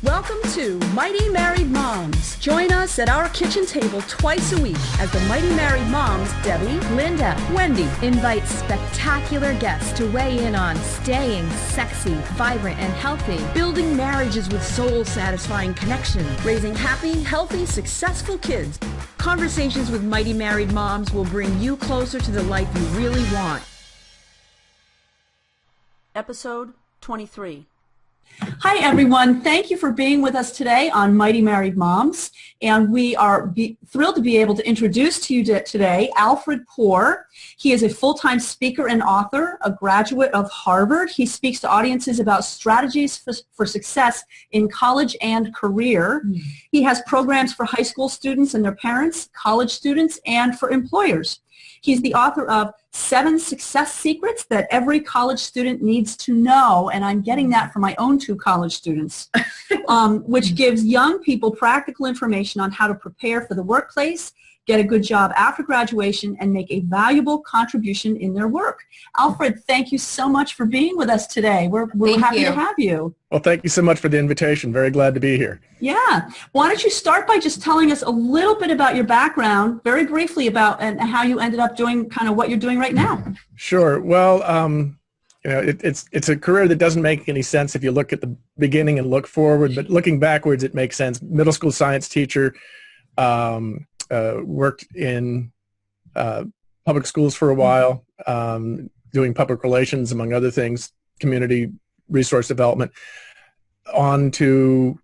Welcome to Mighty Married Moms. Join us at our kitchen table twice a week as the Mighty Married Moms, Debbie, Linda, Wendy, invite spectacular guests to weigh in on staying sexy, vibrant, and healthy, building marriages with soul-satisfying connection, raising happy, healthy, successful kids. Conversations with Mighty Married Moms will bring you closer to the life you really want. Episode 23. Hi, everyone. Thank you for being with us today on Mighty Married Moms. And we are thrilled to be able to introduce to you today Alfred Poor. He is a full-time speaker and author, a graduate of Harvard. He speaks to audiences about strategies for success in college and career. He has programs for high school students and their parents, college students, and for employers. He's the author of 7 Success Secrets That Every College Student Needs to Know, and I'm getting that for my own 2 college students, which gives young people practical information on how to prepare for the workplace, get a good job after graduation, and make a valuable contribution in their work. Alfred, thank you so much for being with us today. We're happy to have you. Well, thank you so much for the invitation. Very glad to be here. Yeah. Why don't you start by just telling us a little bit about your background, very briefly about and how you ended up doing kind of what you're doing right now. Sure. Well, it's a career that doesn't make any sense if you look at the beginning and look forward, but looking backwards, it makes sense. Middle school science teacher, worked in public schools for a while, doing public relations, among other things, community resource development, on to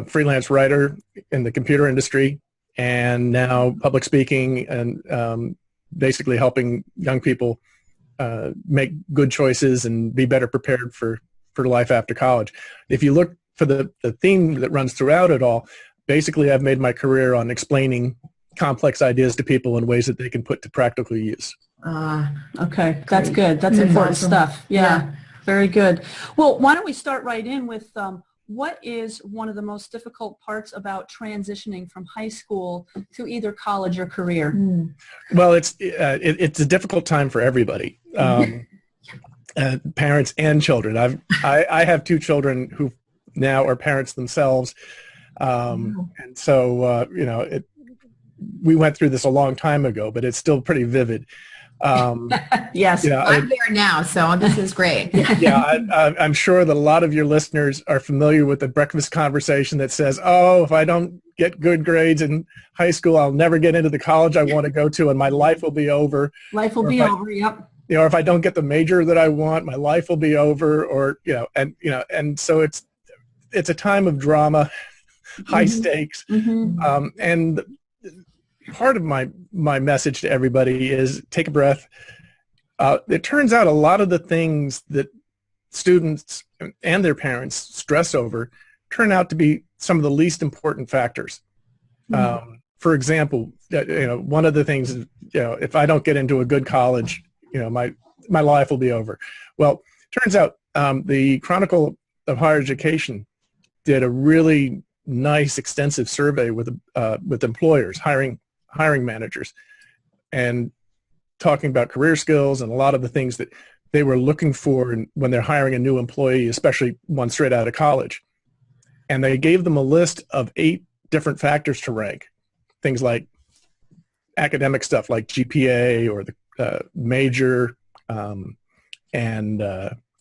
freelance writer in the computer industry, and now public speaking and basically helping young people make good choices and be better prepared for life after college. If you look for the theme that runs throughout it all, basically I've made my career on explaining complex ideas to people in ways that they can put to practical use. Okay, that's good. That's important stuff. Yeah, very good. Well, why don't we start right in with what is one of the most difficult parts about transitioning from high school to either college or career? Well, it's a difficult time for everybody, parents and children. I have 2 children who now are parents themselves, and so we went through this a long time ago, but it's still pretty vivid. Yes, I'm there now, so this is great. I'm sure that a lot of your listeners are familiar with the breakfast conversation that says, oh, if I don't get good grades in high school, I'll never get into the college I want to go to, and my life will be over. Life will be over, yep. Or if I don't get the major that I want, my life will be over, and so it's a time of drama, high stakes, and part of my message to everybody is take a breath. It turns out a lot of the things that students and their parents stress over turn out to be some of the least important factors. For example, one of the things is, if I don't get into a good college, my life will be over. Well, turns out the Chronicle of Higher Education did a really nice, extensive survey with employers, hiring managers, and talking about career skills and a lot of the things that they were looking for when they're hiring a new employee, especially one straight out of college. And they gave them a list of 8 different factors to rank, things like academic stuff like GPA or the major, and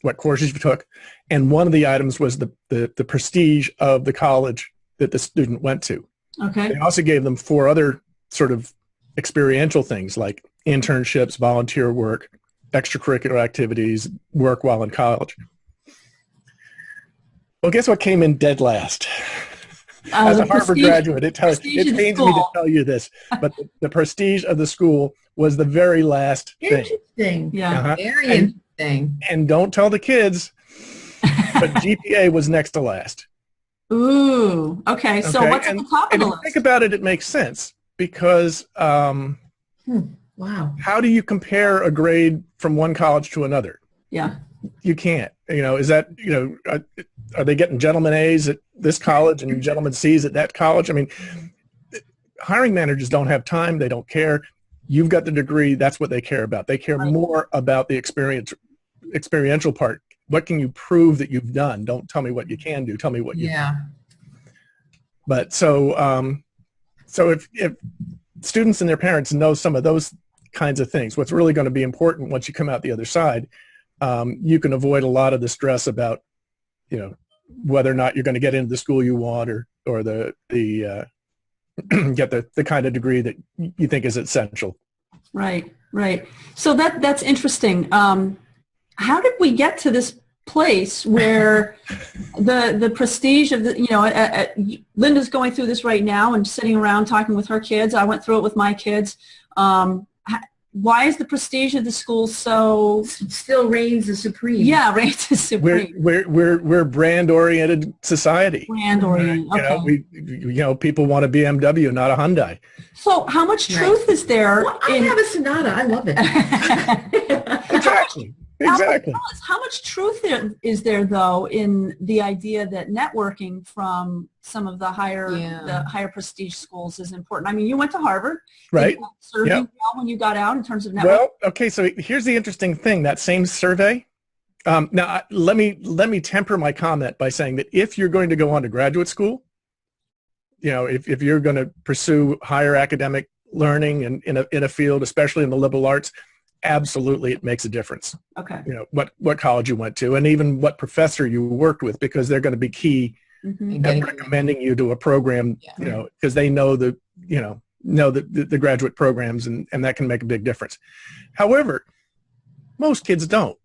what courses you took. And one of the items was the prestige of the college that the student went to. Okay. They also gave them 4 other sort of experiential things like internships, volunteer work, extracurricular activities, work while in college. Well, guess what came in dead last? As a Harvard graduate, it pains me to tell you this, but the prestige of the school was the very last thing. Interesting. Yeah. Very interesting. And don't tell the kids, but GPA was next to last. Ooh, okay. So what's at the top of the list? If you think about it, it makes sense because Wow. How do you compare a grade from one college to another? Yeah. You can't. Is that, are they getting gentlemen A's at this college and gentlemen C's at that college? I mean, hiring managers don't have time. They don't care. You've got the degree. That's what they care about. They care more about the experiential part. What can you prove that you've done? Don't tell me what you can do. Tell me what you But so if students and their parents know some of those kinds of things, what's really going to be important once you come out the other side, you can avoid a lot of the stress about, whether or not you're going to get into the school you want or the get the kind of degree that you think is essential. Right. So that's interesting. How did we get to this place where the prestige of Linda's going through this right now and sitting around talking with her kids. I went through it with my kids. Why is the prestige of the school so still reigns as supreme? Yeah, reigns as supreme. We're brand oriented society. Brand oriented. Okay. People want a BMW, not a Hyundai. So how much truth is there? Well, I have a Sonata. I love it. Exactly. How much truth is there, though, in the idea that networking from some of the higher prestige schools is important? I mean, you went to Harvard. Right. Served you well when you got out in terms of networking? Well, okay, so here's the interesting thing. That same survey, now let me temper my comment by saying that if you're going to go on to graduate school, if you're going to pursue higher academic learning in a field, especially in the liberal arts, absolutely it makes a difference. Okay. What college you went to and even what professor you worked with, because they're going to be key at recommending you to a program, because they know the graduate programs and that can make a big difference. However, most kids don't.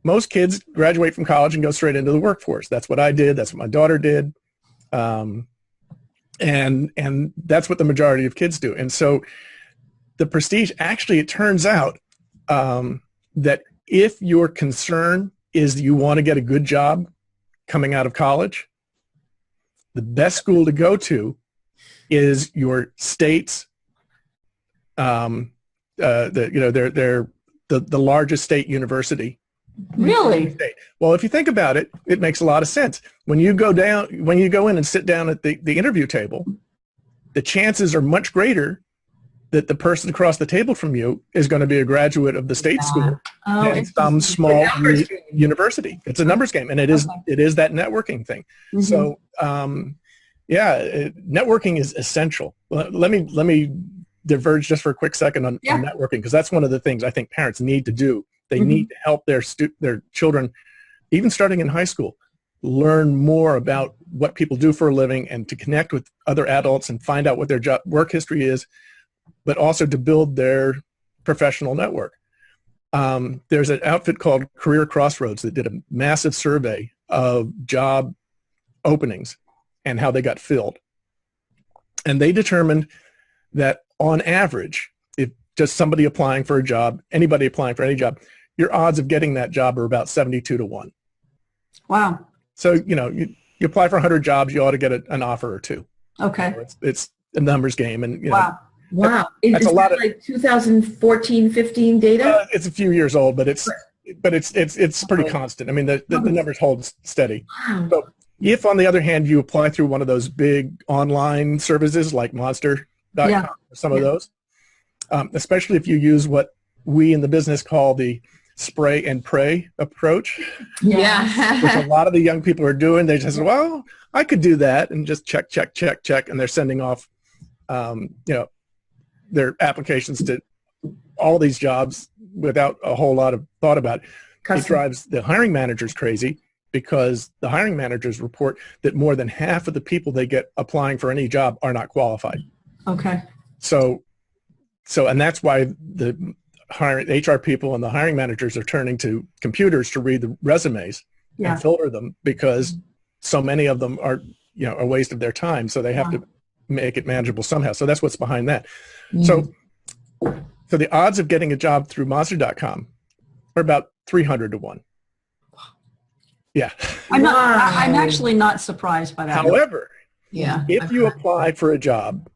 Most kids graduate from college and go straight into the workforce. That's what I did. That's what my daughter did. And that's what the majority of kids do. And so the prestige, actually, it turns out that if your concern is that you want to get a good job coming out of college, the best school to go to is your state's, they're the largest state university. Really? Well, if you think about it, it makes a lot of sense. When you go in and sit down at the interview table, the chances are much greater that the person across the table from you is going to be a graduate of the state school and some small university. It's a numbers game, and it is that networking thing. So, networking is essential. Let me diverge just for a quick second on networking, because that's one of the things I think parents need to do. They need to help their children, even starting in high school, learn more about what people do for a living and to connect with other adults and find out what their work history is, but also to build their professional network. There's an outfit called Career Crossroads that did a massive survey of job openings and how they got filled. And they determined that on average, if just somebody applying for a job, anybody applying for any job, your odds of getting that job are about 72-1. Wow. So, you apply for 100 jobs, you ought to get an offer or two. Okay. It's a numbers game. And, Wow. That's is a lot that like 2014, 15 data? It's a few years old, but it's pretty constant. I mean, the numbers hold steady. Wow. So if, on the other hand, you apply through one of those big online services like Monster.com or some of those, especially if you use what we in the business call the spray and pray approach, which a lot of the young people are doing. They just say, well, I could do that, and just check, and they're sending off, their applications to all these jobs without a whole lot of thought about it. It drives the hiring managers crazy, because the hiring managers report that more than half of the people they get applying for any job are not qualified. Okay. So and that's why the HR people and the hiring managers are turning to computers to read the resumes and filter them, because so many of them are, a waste of their time. So they have to make it manageable somehow. So that's what's behind that. So the odds of getting a job through Monster.com are about 300-1. Yeah. I'm actually not surprised by that. However, if you apply for a job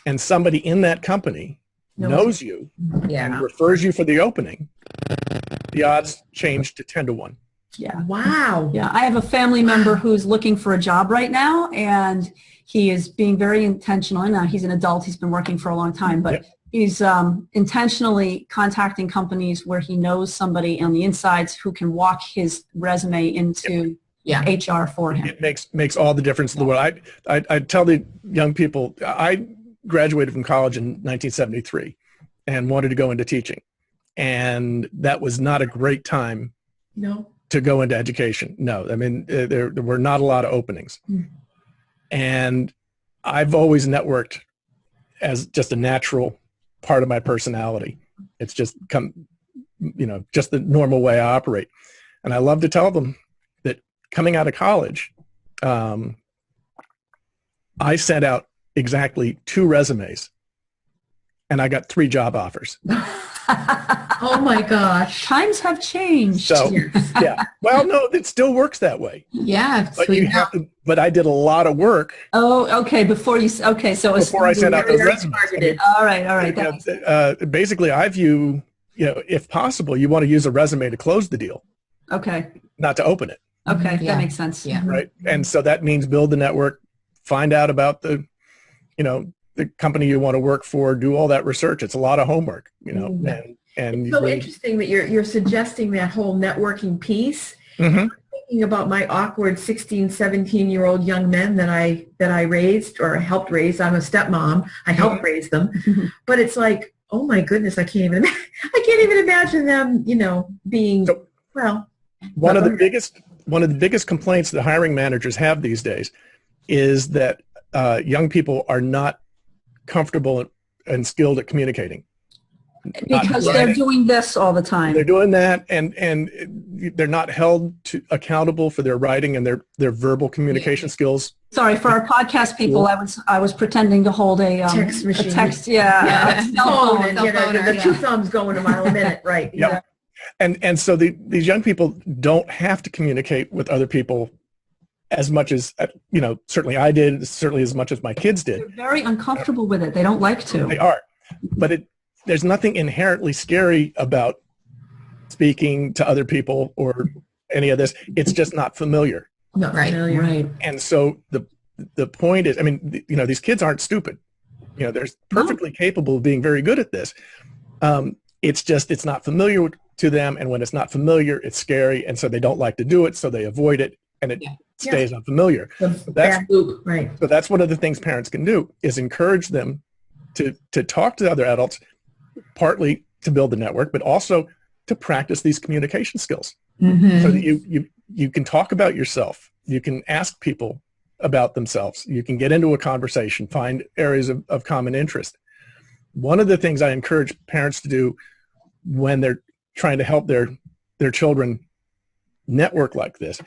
and somebody in that company knows you and refers you for the opening, the odds change to 10-1. Yeah. Wow. Yeah. I have a family member who's looking for a job right now, and he is being very intentional. Now, he's an adult. He's been working for a long time, but he's intentionally contacting companies where he knows somebody on the insides who can walk his resume into HR for him. It makes all the difference in the world. I tell the young people, I graduated from college in 1973 and wanted to go into teaching. And that was not a great time to go into education. No, I mean, there were not a lot of openings. And I've always networked as just a natural part of my personality. It's just just the normal way I operate. And I love to tell them that coming out of college, I sent out exactly 2 resumes and I got 3 job offers. Oh my gosh. Times have changed. So, yeah. Well, no, it still works that way. Yeah. But you have to, but I did a lot of work. Oh, okay. Before I sent out those resumes. I mean, all right. Basically, I view, if possible, you want to use a resume to close the deal. Okay. Not to open it. Okay. That makes sense. Yeah. Right. And so that means build the network, find out about the company you want to work for, do all that research. It's a lot of homework, and it's so interesting that you're suggesting that whole networking piece. I'm thinking about my awkward 16, 17-year-old young men that I raised or helped raise. I'm a stepmom. I helped raise them. But it's like, oh my goodness, I can't even imagine them, being one of the biggest complaints that hiring managers have these days is that young people are not comfortable and skilled at communicating. Because they're doing this all the time. They're doing that, and they're not held accountable for their writing and their verbal communication skills. Sorry, for our podcast people, I was pretending to hold a text machine. A text, phone, and the 2 thumbs going a mile a minute, right? Yeah. And so these young people don't have to communicate with other people as much as, certainly I did, certainly as much as my kids did. They're very uncomfortable with it. They don't like to. They are. But there's nothing inherently scary about speaking to other people or any of this. It's just not familiar. Not familiar. Right. And so the point is, these kids aren't stupid. They're perfectly capable of being very good at this. It's not familiar to them. And when it's not familiar, it's scary. And so they don't like to do it. So they avoid it. And it stays unfamiliar. Right. So that's one of the things parents can do is encourage them to talk to other adults, partly to build the network, but also to practice these communication skills so that you can talk about yourself. You can ask people about themselves. You can get into a conversation, find areas of common interest. One of the things I encourage parents to do when they're trying to help their children network like this,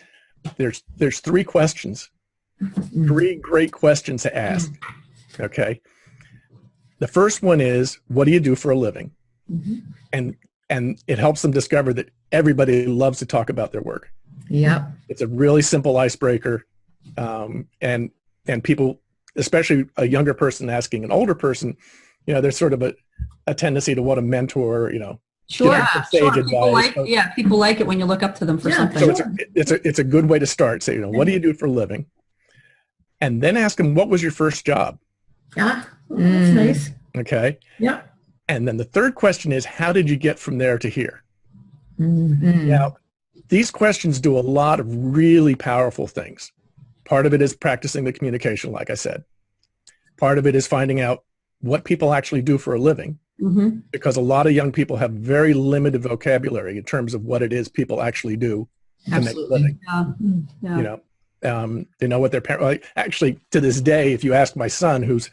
there's 3 questions, 3 great questions to ask. Okay. The first one is, what do you do for a living? And it helps them discover that everybody loves to talk about their work. Yep. It's a really simple icebreaker. And people, especially a younger person asking an older person, there's sort of a tendency to want to mentor, Sure. People like it when you look up to them for something. So it's a good way to start. Say, what do you do for a living? And then ask them, what was your first job? That's nice. Okay. Yeah. And then the third question is, how did you get from there to here? Now, these questions do a lot of really powerful things. Part of it is practicing the communication, like I said. Part of it is finding out what people actually do for a living. Because a lot of young people have very limited vocabulary in terms of what it is people actually do to make a living. They know what their parents. Actually, to this day, if you ask my son, who's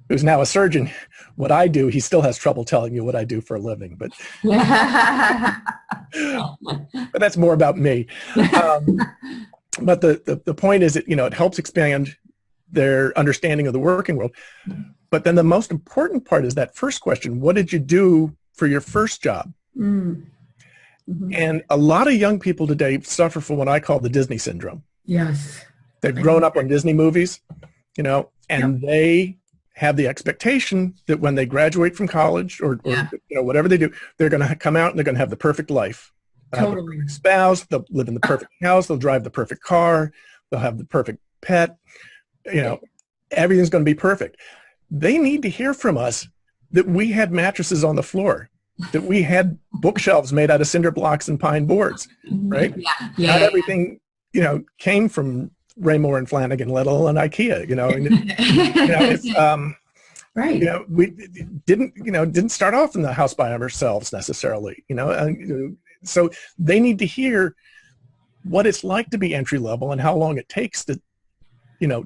now a surgeon, what I do, he still has trouble telling you what I do for a living. But but that's more about me. But the point is that it helps expand their understanding of the working world. But then the most important part is that first question, what did you do for your first job? And a lot of young people today suffer from what I call the Disney syndrome. Yes. They've grown up on Disney movies, and they have the expectation that when they graduate from college or whatever they do, they're going to come out and they're going to have the perfect life. They'll have the perfect spouse, they'll live in the perfect house, they'll drive the perfect car, they'll have the perfect pet, everything's going to be perfect. They need to hear from us that we had mattresses on the floor, that we had bookshelves made out of cinder blocks and pine boards, right? Not everything came from Raymore and Flanagan, let alone IKEA, it's, Right. We didn't start off in the house by ourselves necessarily, so they need to hear what it's like to be entry level and how long it takes to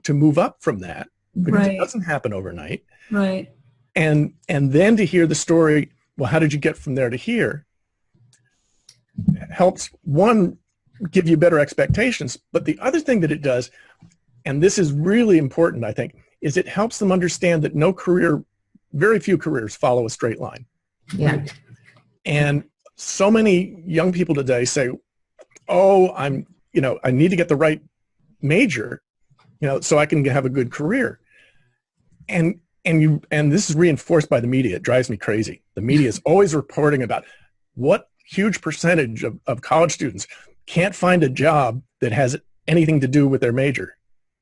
move up from that, because it doesn't happen overnight. Right. And then to hear the story, well, how did you get from there to here? Helps, one, give you better expectations. But the other thing that it does, and this is really important, I think, is it helps them understand that very few careers follow a straight line. Yeah. And so many young people today say, oh, I need to get the right major, so I can have a good career. And this is reinforced by the media. It drives me crazy. The media is always reporting about what huge percentage of college students can't find a job that has anything to do with their major.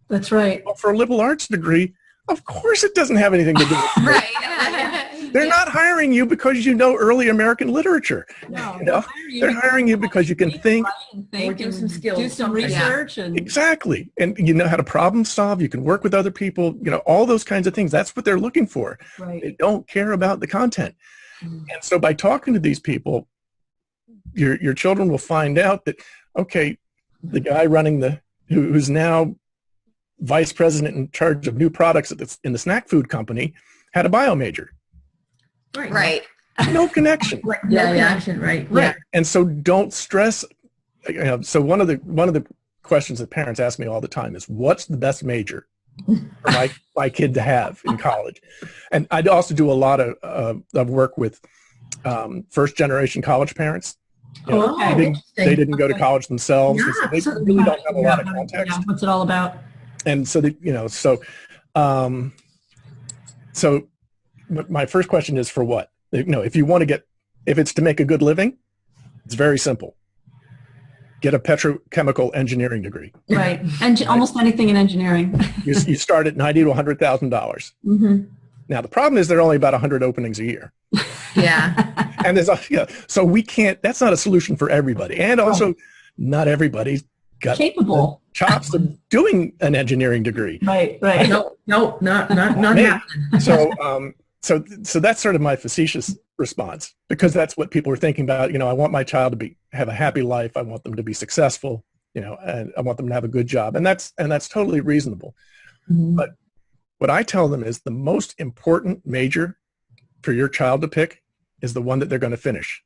That's right. Well, for a liberal arts degree, of course it doesn't have anything to do with it. Right. They're not hiring you because you know early American literature. No, they're hiring you because you can think or do some skills, do some research, and exactly, and you know how to problem solve. You can work with other people. All those kinds of things. That's what they're looking for. Right. They don't care about the content. And so by talking to these people, your children will find out that, okay, the guy running who's now vice president in charge of new products in the snack food company had a bio major. Right. No connection. No connection. Right. Right. And so don't stress. So one of the questions that parents ask me all the time is, what's the best major for my kid to have in college? And I also do a lot of work with first generation college parents. They didn't go to college themselves. Yeah. So they really don't have a lot of context. Yeah, what's it all about? And so so my first question is, for what? If it's to make a good living, it's very simple. Get a petrochemical engineering degree. Right. And almost anything in engineering. You start at $90,000 to $100,000. Mm-hmm. Now the problem is there are only about 100 openings a year. Yeah. And so we can't. That's not a solution for everybody. And also, not everybody's got capable chops of doing an engineering degree. Right. No, not happening. So that's sort of my facetious response, because that's what people are thinking about. I want my child to have a happy life. I want them to be successful. And I want them to have a good job, and that's totally reasonable. Mm-hmm. But what I tell them is the most important major for your child to pick is the one that they're going to finish.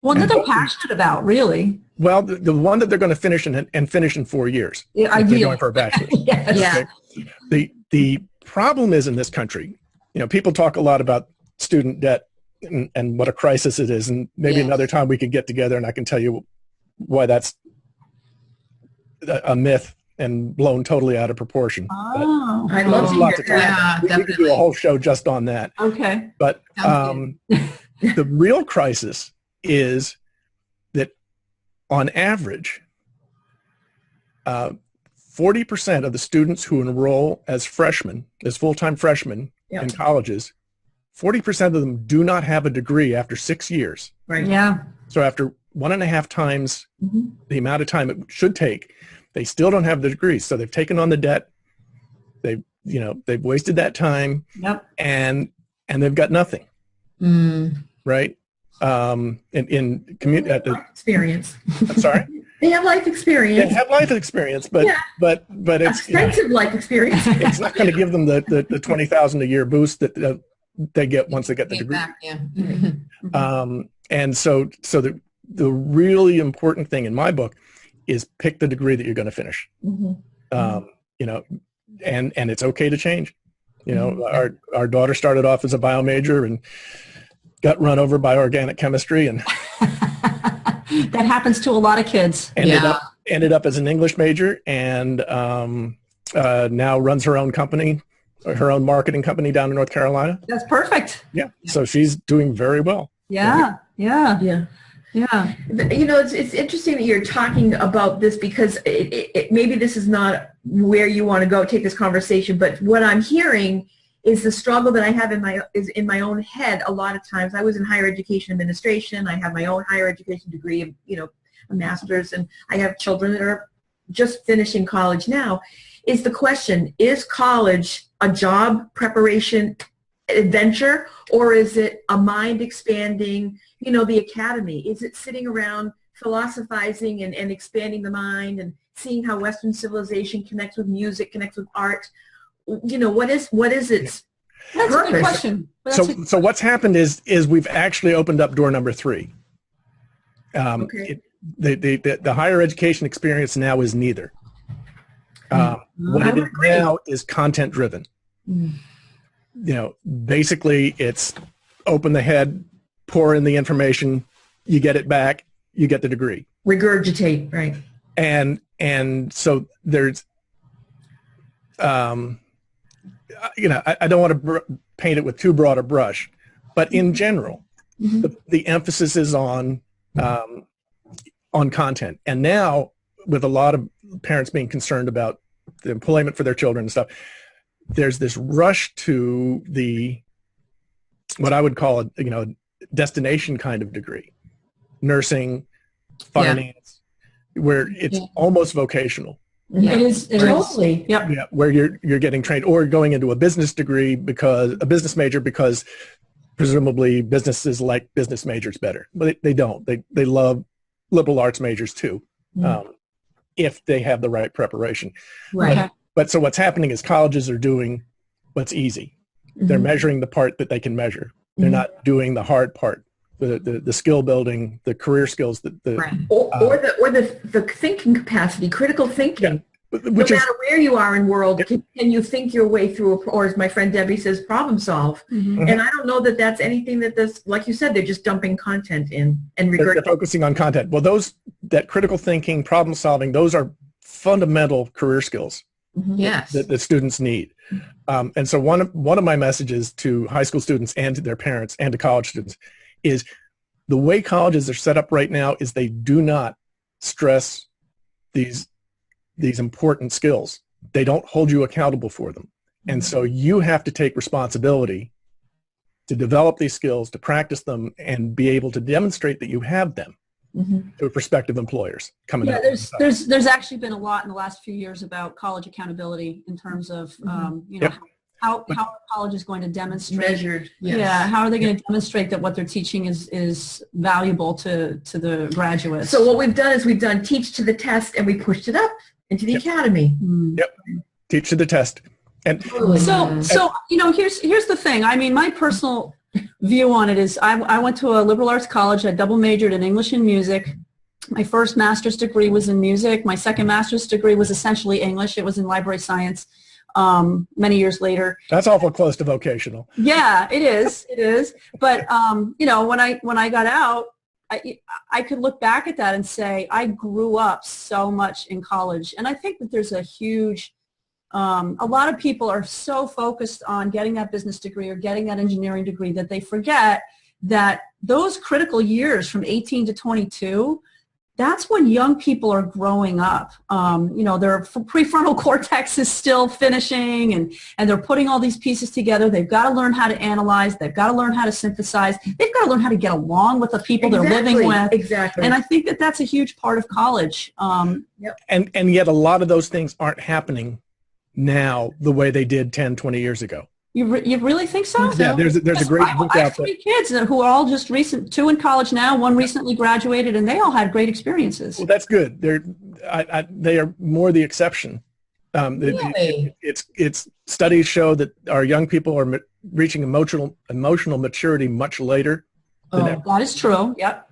One that they're passionate about, really. Well, the one that they're going to finish and finish in 4 years. Yeah, if they're going for a bachelor's. Yes. Yeah. Okay? The problem is, in this country, people talk a lot about student debt and what a crisis it is, and maybe another time we could get together and I can tell you why that's a myth and blown totally out of proportion. Oh, I'd love to hear that. We could do a whole show just on that. Okay. But the real crisis is that on average, 40% of the students who enroll as full-time freshmen in colleges, 40% of them do not have a degree after 6 years. Right. Yeah. So after 1.5 times the amount of time it should take, they still don't have the degree. So they've taken on the debt. They've wasted that time. Yep. And they've got nothing. Right. In community at the experience. I'm sorry. They have life experience. They have life experience, but it's extensive life experience. It's not going to give them the $20,000 a year boost that they get once they get the degree. Back, yeah. And so the really important thing in my book is pick the degree that you're going to finish. And it's okay to change. Our daughter started off as a bio major and got run over by organic chemistry, and that happens to a lot of kids. Ended up as an English major, and now runs her own company, her own marketing company down in North Carolina. That's perfect. Yeah. So she's doing very well. Yeah. It's interesting that you're talking about this, because it maybe this is not where you want to go take this conversation, but what I'm hearing is the struggle that I have in my own head. A lot of times I was in higher education administration. I have my own higher education degree, a master's, and I have children that are just finishing college now, is the question, is college a job preparation adventure, or is it a mind expanding, the academy? Is it sitting around philosophizing and expanding the mind and seeing how Western civilization connects with music, connects with art? What is its That's purpose? a good question. So what's happened is we've actually opened up door number 3. Okay. The higher education experience now is neither. What it is now is content driven. Basically it's open the head, pour in the information, you get it back, you get the degree. Regurgitate, right. And so there's, I don't want to paint it with too broad a brush, but in general, the emphasis is on content. And now, with a lot of parents being concerned about the employment for their children and stuff, there's this rush to what I would call a destination kind of degree, nursing, finance, where it's almost vocational. It is Totally. Yep. Yeah, where you're getting trained, or going into a business degree because presumably businesses like business majors better, but they don't. They love liberal arts majors too, if they have the right preparation. Right. Okay. But so what's happening is colleges are doing what's easy. They're measuring the part that they can measure. They're not doing the hard part, the skill building, the career skills, or the thinking capacity, critical thinking. Yeah. No matter where you are in the world, can you think your way through, or as my friend Debbie says, problem solve? And I don't know that that's anything like you said, they're just dumping content in and they're focusing on content. Well, that critical thinking, problem solving, those are fundamental career skills. Yes. That the students need. And so one of my messages to high school students and to their parents and to college students is the way colleges are set up right now is they do not stress these important skills. They don't hold you accountable for them. And so you have to take responsibility to develop these skills, to practice them, and be able to demonstrate that you have them to prospective employers coming out. There's actually been a lot in the last few years about college accountability in terms of how college is going to demonstrate measured. How are they going to demonstrate that what they're teaching is valuable to the graduates? So what we've done is we've done teach to the test, and we pushed it up into the academy. Yep. Teach to the test. And so here's the thing. I mean, my personal view on it is I went to a liberal arts college. I double majored in English and music. My first master's degree was in music. My second master's degree was essentially English. It was in library science many years later. That's awful close to vocational. Yeah, it is. It is. But, when I got out, I could look back at that and say I grew up so much in college. And I think that there's a huge a lot of people are so focused on getting that business degree or getting that engineering degree that they forget that those critical years from 18 to 22, that's when young people are growing up. Their prefrontal cortex is still finishing and they're putting all these pieces together. They've got to learn how to analyze. They've got to learn how to synthesize. They've got to learn how to get along with the people they're living with. Exactly. And I think that that's a huge part of college. And yet a lot of those things aren't happening now the way they did 10, 20 years ago. You really think so? Yeah, there's a great book I out have there. 3 kids who are all just recent, 2 in college now, 1 recently graduated, and they all had great experiences. Well, that's good. They are more the exception. Really? It's studies show that our young people are reaching emotional maturity much later. That is true. Yep.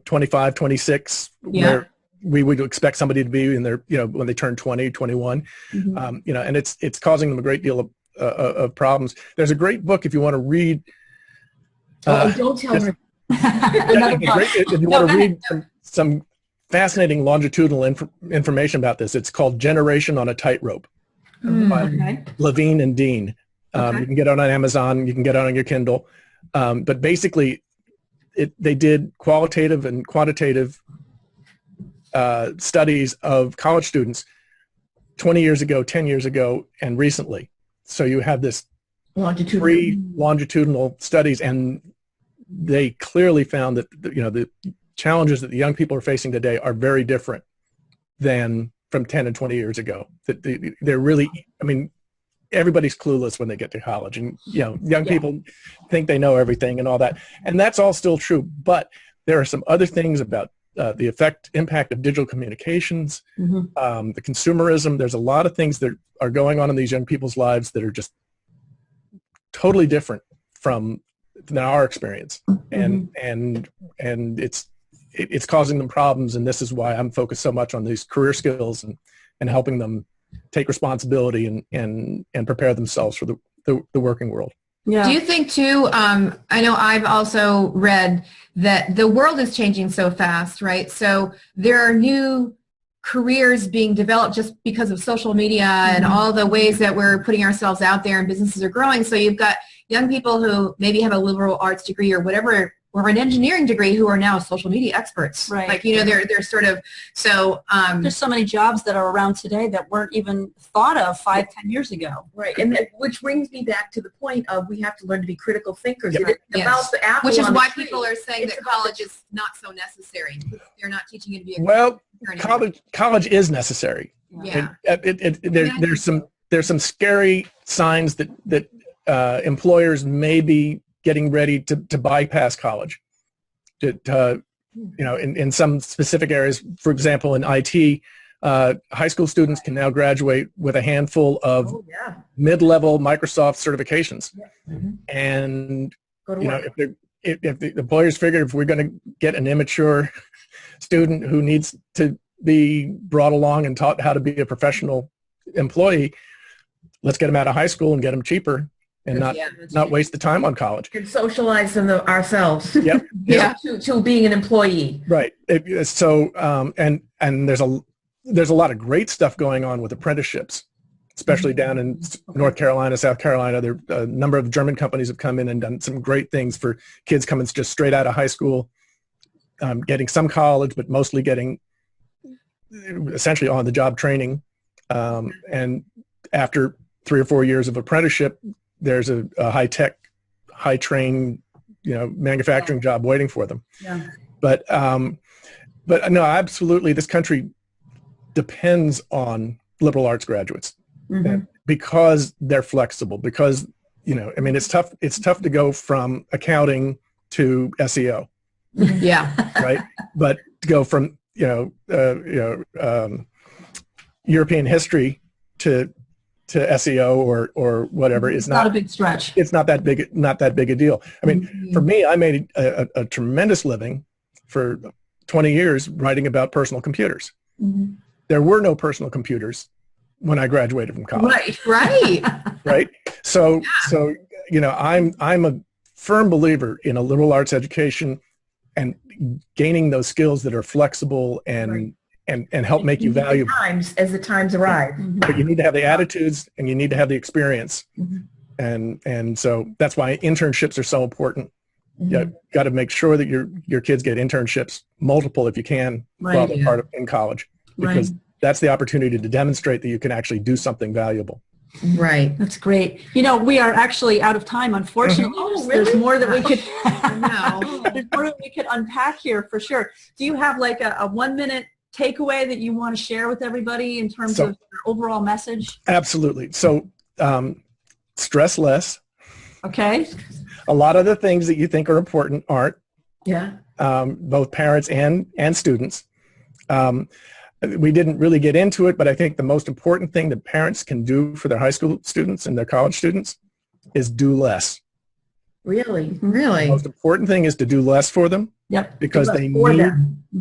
25, 26, where we would expect somebody to be in their, when they turn 20, 21, and it's causing them a great deal of problems. There's a great book if you want to read. Don't tell her. If you want to read some fascinating longitudinal information about this, it's called Generation on a Tightrope by Levine and Dean. You can get it on Amazon. You can get it on your Kindle. But basically, they did qualitative and quantitative studies of college students 20 years ago, 10 years ago, and recently. So you have this longitudinal studies, and they clearly found that the challenges that the young people are facing today are very different than from 10 and 20 years ago. That they're really, I mean, everybody's clueless when they get to college, and young people think they know everything and all that, and that's all still true. But there are some other things about the impact of digital communications, the consumerism. There's a lot of things that are going on in these young people's lives that are just totally different than our experience, and it's causing them problems. And this is why I'm focused so much on these career skills and helping them take responsibility and prepare themselves for the working world. Yeah. Do you think too, I know I've also read that the world is changing so fast, right? So there are new careers being developed just because of social media and all the ways that we're putting ourselves out there and businesses are growing. So you've got young people who maybe have a liberal arts degree or whatever, or an engineering degree, who are now social media experts. Right. Like, they're sort of, so. There's so many jobs that are around today that weren't even thought of 5-10 years ago. Right, and which brings me back to the point of we have to learn to be critical thinkers. Yep. It isn't about the apple which is on why the tree. people are saying that college is not so necessary. They're not teaching you to be a Well, college is necessary. Yeah. There's some scary signs that employers may be getting ready to bypass college. In some specific areas, for example, in IT, high school students can now graduate with a handful of mid-level Microsoft certifications. And if the employers figure if we're going to get an immature student who needs to be brought along and taught how to be a professional employee, let's get them out of high school and get them cheaper and not waste the time on college. And socialize them ourselves. Yep. To being an employee. Right. So and there's a lot of great stuff going on with apprenticeships, especially down in North Carolina, South Carolina. There a number of German companies have come in and done some great things for kids coming just straight out of high school, getting some college, but mostly getting essentially on-the-job training. And after 3 or 4 years of apprenticeship, there's a high-tech, high-trained, manufacturing job waiting for them. Yeah. But no, absolutely, this country depends on liberal arts graduates because they're flexible. Because it's tough. It's tough to go from accounting to SEO. Yeah. Right. But to go from European history to SEO or whatever is not a big stretch. It's not that big a deal. I mean, for me, I made a tremendous living for 20 years writing about personal computers. There were no personal computers when I graduated from college. Right. Right. So I'm a firm believer in a liberal arts education and gaining those skills that are flexible and help make you valuable. As the times arrive. But you need to have the attitudes and you need to have the experience. And so that's why internships are so important. You got to make sure that your kids get internships, multiple if you can, while they're part of in college, because that's the opportunity to demonstrate that you can actually do something valuable. Right. That's great. We are actually out of time, unfortunately. Oh, really? There's more that we could There's more that we could unpack here for sure. Do you have like a 1-minute takeaway that you want to share with everybody in terms of your overall message? Absolutely. So stress less. Okay. A lot of the things that you think are important aren't. Yeah. Both parents and students. We didn't really get into it, but I think the most important thing that parents can do for their high school students and their college students is do less. Really? The most important thing is to do less for them. Yep. Because they need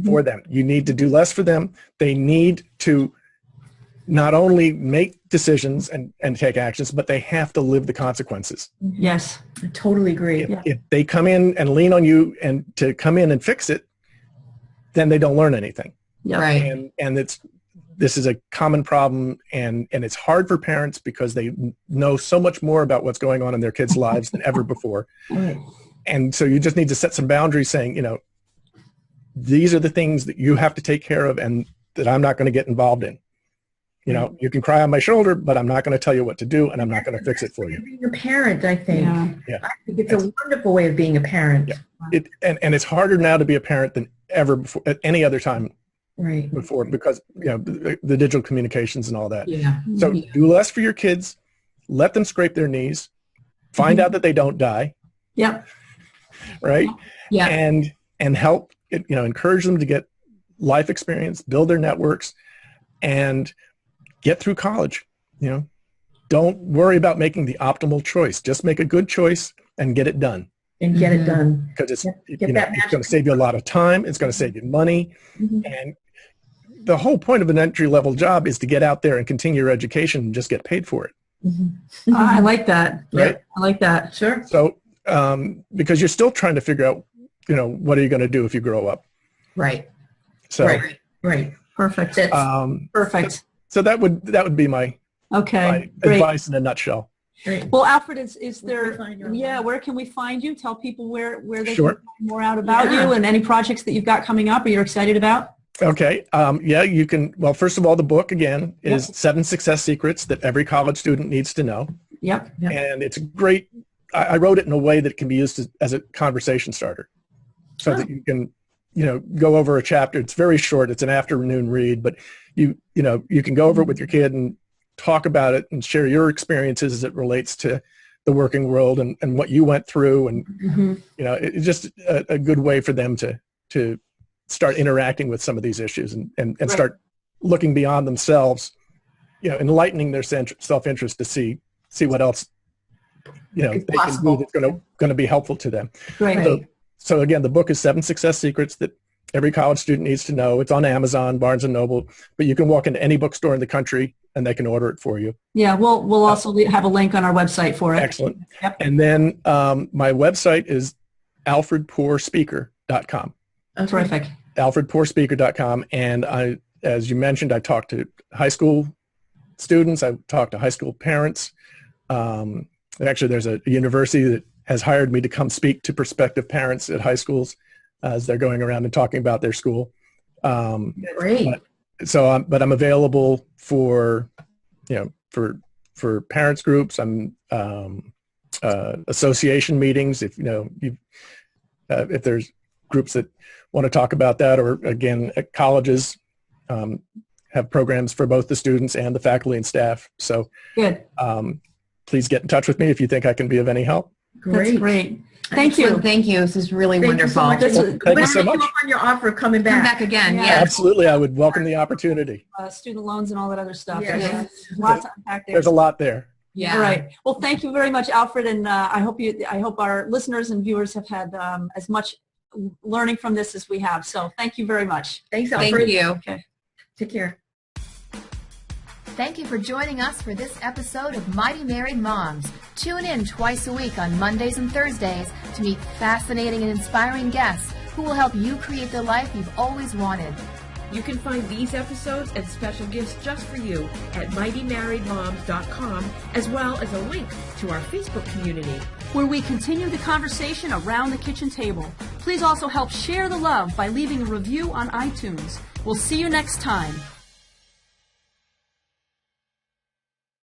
for them. You need to do less for them. They need to not only make decisions and take actions, but they have to live the consequences. Yes. I totally agree. If they come in and lean on you and to come in and fix it, then they don't learn anything. Yep. Right. And this is a common problem, and it's hard for parents because they know so much more about what's going on in their kids' lives than ever before. And so you just need to set some boundaries saying, these are the things that you have to take care of and that I'm not going to get involved in. You can cry on my shoulder, but I'm not going to tell you what to do, and I'm not going to fix it for you. Being a parent, I think. Yeah. I think it's a wonderful way of being a parent. Yeah. And it's harder now to be a parent than ever before, at any other time Right. before, because the digital communications and all that. Yeah. So do less for your kids. Let them scrape their knees. Find out that they don't die. Yep. Right. Yeah. And help encourage them to get life experience, build their networks, and get through college. Don't worry about making the optimal choice. Just make a good choice and get it done. And get it done. Because it's going to save you a lot of time. It's going to save you money. And the whole point of an entry-level job is to get out there and continue your education and just get paid for it. I like that. Right? I like that. Sure. So because you're still trying to figure out, what are you going to do if you grow up? Right. So Right. Perfect. Perfect. So that would be my Great. advice in a nutshell. Great. Well, Alfred, is there, Where can we find you online? where can we find you? Tell people where they Sure. can find more out about Yeah. you and any projects that you've got coming up or you're excited about. Okay. You can, well, first of all, the book, again, is 7 Success Secrets That Every College Student Needs to Know. Yep. And it's great. I wrote it in a way that can be used as a conversation starter so that you can, go over a chapter. It's very short. It's an afternoon read, but you can go over it with your kid and talk about it and share your experiences as it relates to the working world and what you went through. And, it's just a good way for them to start interacting with some of these issues and start looking beyond themselves, enlightening their self-interest to see what else, they can do that's going to be helpful to them. Great. So again, the book is 7 Success Secrets That Every College Student Needs to Know. It's on Amazon, Barnes & Noble, but you can walk into any bookstore in the country and they can order it for you. Yeah, we'll also have a link on our website for it. Excellent. Yep. And then my website is alfredpoorspeaker.com. Okay. Terrific. alfredpoorspeaker.com. And as you mentioned, I talk to high school students. I talk to high school parents. Actually, there's a university that has hired me to come speak to prospective parents at high schools as they're going around and talking about their school. Great. But I'm available for parents groups. I'm association meetings. If if there's groups that want to talk about that, or again, at colleges have programs for both the students and the faculty and staff. So Good. Please get in touch with me if you think I can be of any help. That's great. Thank you. Thank you. This is really Thank you so wonderful. much. Thank you so much. Come up on your offer of coming Come back. back again. Yeah. Yeah. Absolutely, I would welcome the opportunity. Student loans and all that other stuff. Yes. There's lots to unpack there. There's a lot there. Yeah. All right. Well, thank you very much, Alfred, and I hope our listeners and viewers have had as much learning from this as we have. So thank you very much. Thanks, Thank Alfred. you. Okay. Take care. Thank you for joining us for this episode of Mighty Married Moms. Tune in twice a week on Mondays and Thursdays to meet fascinating and inspiring guests who will help you create the life you've always wanted. You can find these episodes and special gifts just for you at mightymarriedmoms.com, as well as a link to our Facebook community. where we continue the conversation around the kitchen table. Please also help share the love by leaving a review on iTunes. We'll see you next time.